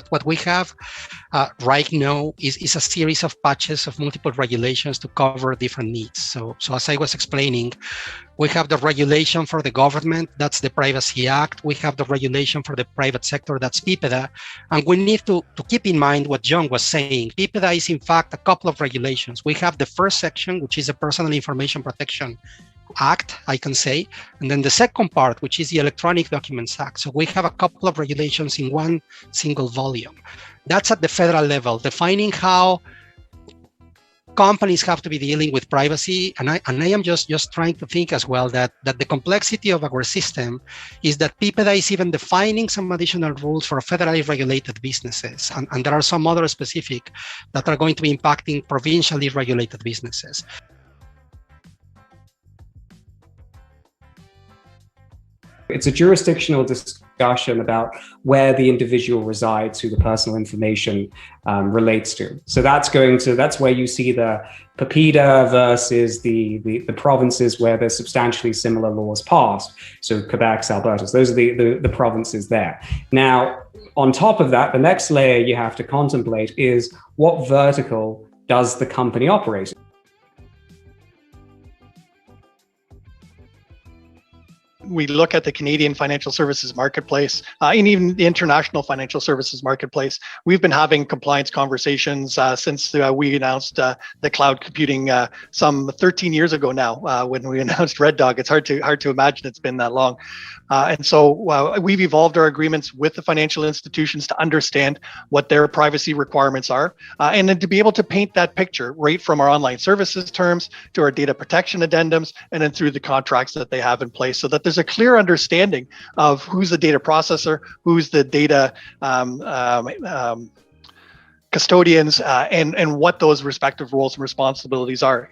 what we have right now is a series of patches of multiple regulations to cover different needs. So as I was explaining, we have the regulation for the government, that's the Privacy Act. We have the regulation for the private sector, that's PIPEDA. And we need to keep in mind what John was saying. PIPEDA is in fact a couple of regulations. We have the first section, which is the Personal Information Protection Act, I can say. And then the second part, which is the Electronic Documents Act. So we have a couple of regulations in one single volume. That's at the federal level, defining how companies have to be dealing with privacy. And I am just trying to think as well that the complexity of our system is that PIPEDA is even defining some additional rules for federally regulated businesses. And there are some other specific that are going to be impacting provincially regulated businesses. It's a jurisdictional discussion about where the individual resides, who the personal information relates to. So that's where you see the PIPEDA versus the provinces where there's substantially similar laws passed. So Quebec's, Alberta's, those are the provinces there. Now, on top of that, the next layer you have to contemplate is what vertical does the company operate in? We look at the Canadian financial services marketplace and even the international financial services marketplace. We've been having compliance conversations since we announced the cloud computing some 13 years ago now when we announced Red Dog. It's hard to imagine it's been that long. And so we've evolved our agreements with the financial institutions to understand what their privacy requirements are and then to be able to paint that picture right from our online services terms to our data protection addendums and then through the contracts that they have in place, so that there's a clear understanding of who's the data processor, who's the data custodians, and what those respective roles and responsibilities are.